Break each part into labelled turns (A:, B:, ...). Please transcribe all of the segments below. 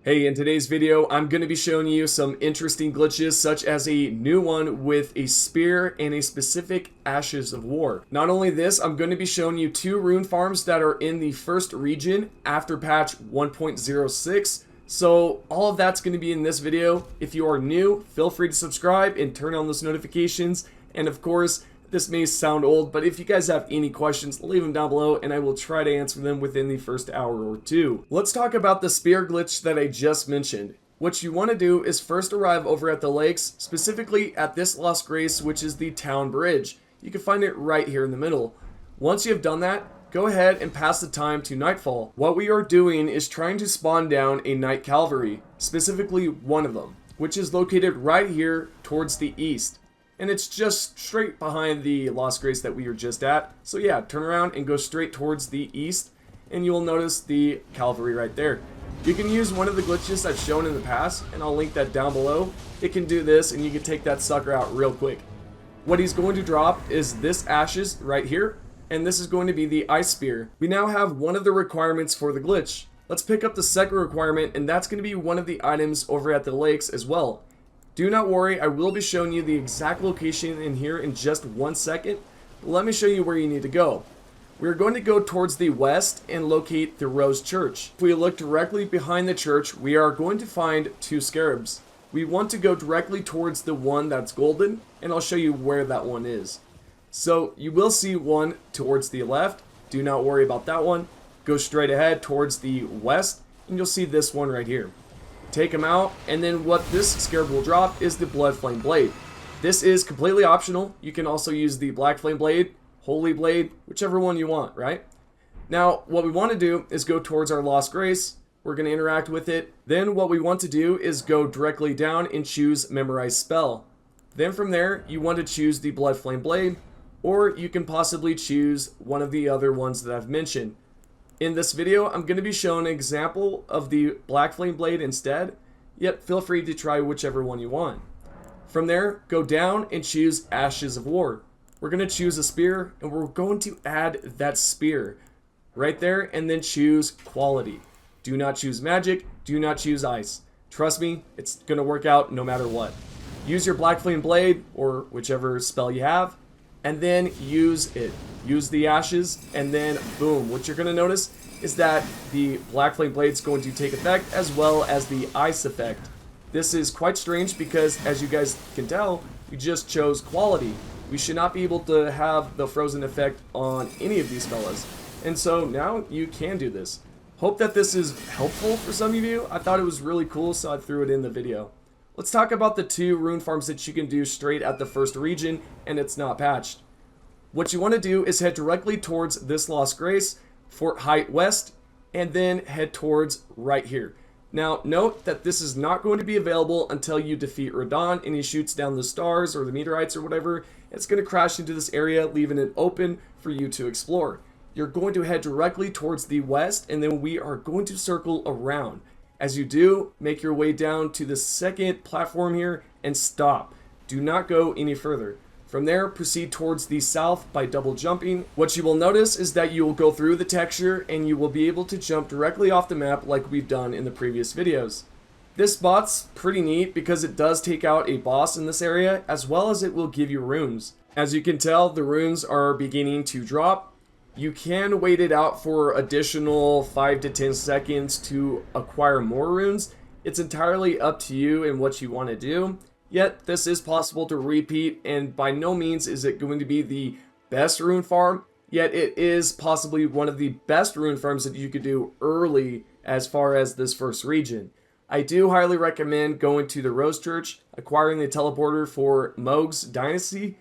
A: Hey, in today's video, I'm going to be showing you some interesting glitches, such as a new one with a spear and a specific Ashes of War. Not only this, I'm going to be showing you two rune farms that are in the first region after patch 1.06. So all of that's going to be in this video. If you are new, feel free to subscribe and turn on those notifications. And of course, this may sound old, but if you guys have any questions, leave them down below and I will try to answer them within the first hour or two. Let's talk about the spear glitch that I just mentioned. What you want to do is first arrive over at the lakes, specifically at this Lost Grace, which is the town bridge. You can find it right here in the middle. Once you have done that, go ahead and pass the time to nightfall. What we are doing is trying to spawn down a night cavalry, specifically one of them, which is located right here towards the east. And it's just straight behind the Lost Grace that we were just at. So yeah, turn around and go straight towards the east, and you will notice the cavalry right there. You can use one of the glitches I've shown in the past, and I'll link that down below. It can do this, and you can take that sucker out real quick. What he's going to drop is this Ashes right here, and this is going to be the Ice Spear. We now have one of the requirements for the glitch. Let's pick up the second requirement, and that's going to be one of the items over at the lakes as well. Do not worry, I will be showing you the exact location in here in just 1 second. But let me show you where you need to go. We're going to go towards the west and locate the Rose Church. If we look directly behind the church, we are going to find two scarabs. We want to go directly towards the one that's golden, and I'll show you where that one is. So you will see one towards the left. Do not worry about that one. Go straight ahead towards the west, and you'll see this one right here. Take them out, and then what this scarab will drop is the Blood Flame Blade. This is completely optional. You can also use the Black Flame Blade, Holy Blade, whichever one you want, right? Now, what we want to do is go towards our Lost Grace. We're going to interact with it. Then what we want to do is go directly down and choose Memorize Spell. Then from there, you want to choose the Blood Flame Blade, or you can possibly choose one of the other ones that I've mentioned. In this video, I'm going to be showing an example of the Black Flame Blade instead, yet feel free to try whichever one you want. From there, go down and choose Ashes of War. We're going to choose a spear, and we're going to add that spear right there, and then choose Quality. Do not choose Magic, do not choose Ice. Trust me, it's going to work out no matter what. Use your Black Flame Blade, or whichever spell you have, and then use it. Use the ashes, and then boom. What you're going to notice is that the Black Flame Blade is going to take effect, as well as the ice effect. This is quite strange because, as you guys can tell, we just chose Quality. We should not be able to have the frozen effect on any of these fellas. And so now you can do this. Hope that this is helpful for some of you. I thought it was really cool, so I threw it in the video. Let's talk about the two rune farms that you can do straight at the first region, and it's not patched. What you want to do is head directly towards this Lost Grace, Fort Height West, and then head towards right here. Now, note that this is not going to be available until you defeat Radon and he shoots down the stars or the meteorites or whatever. It's going to crash into this area, leaving it open for you to explore. You're going to head directly towards the west, and then we are going to circle around. As you do, make your way down to the second platform here and stop. Do not go any further. From there, proceed towards the south by double jumping. What you will notice is that you will go through the texture and you will be able to jump directly off the map like we've done in the previous videos. This spot's pretty neat because it does take out a boss in this area, as well as it will give you runes. As you can tell, the runes are beginning to drop. You can wait it out for additional 5 to 10 seconds to acquire more runes. It's entirely up to you and what you want to do. Yet, this is possible to repeat, and by no means is it going to be the best rune farm, yet it is possibly one of the best rune farms that you could do early as far as this first region. I do highly recommend going to the Rose Church, acquiring the teleporter for Mohg's Dynasty,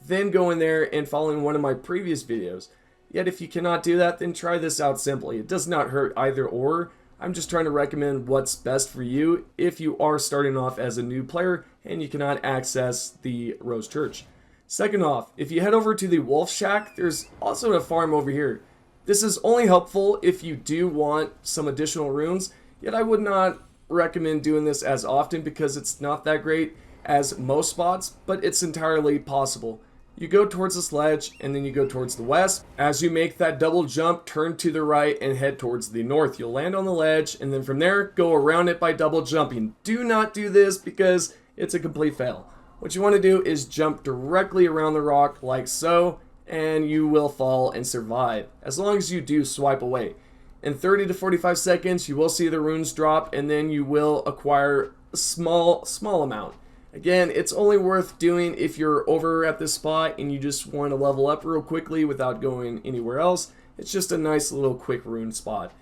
A: then going there and following one of my previous videos. Yet if you cannot do that, then try this out simply. It does not hurt either or. I'm just trying to recommend what's best for you if you are starting off as a new player and you cannot access the Rose Church. Second off, if you head over to the Wolf Shack, there's also a farm over here. This is only helpful if you do want some additional runes, yet I would not recommend doing this as often because it's not that great as most spots, but it's entirely possible. You go towards the sledge, and then you go towards the west. As you make that double jump, turn to the right and head towards the north. You'll land on the ledge, and then from there, go around it by double jumping. Do not do this because it's a complete fail. What you want to do is jump directly around the rock like so, and you will fall and survive, as long as you do swipe away. In 30 to 45 seconds, you will see the runes drop, and then you will acquire a small amount. Again, it's only worth doing if you're over at this spot and you just want to level up real quickly without going anywhere else. It's just a nice little quick rune spot.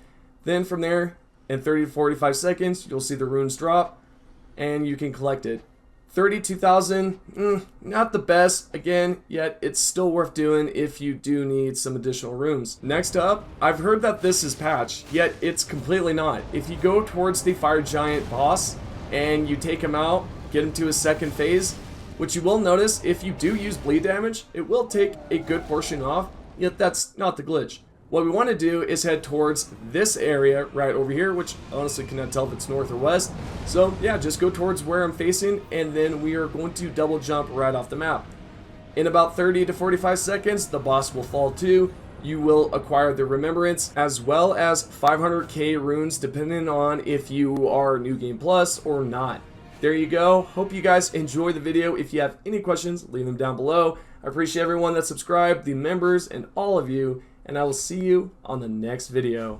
A: Then from there, in 30 to 45 seconds, you'll see the runes drop, and you can collect it. 32,000, not the best, again, yet it's still worth doing if you do need some additional runes. Next up, I've heard that this is patched, yet it's completely not. If you go towards the fire giant boss and you take him out, get him to his second phase, which you will notice if you do use bleed damage, it will take a good portion off, yet that's not the glitch. What we want to do is head towards this area right over here, which I honestly cannot tell if it's north or west. So yeah, just go towards where I'm facing, and then we are going to double jump right off the map. In about 30 to 45 seconds, the boss will fall too. You will acquire the Remembrance as well as 500k runes depending on if you are New Game Plus or not. There you go. Hope you guys enjoy the video. If you have any questions, leave them down below. I appreciate everyone that subscribed, the members, and all of you. And I will see you on the next video.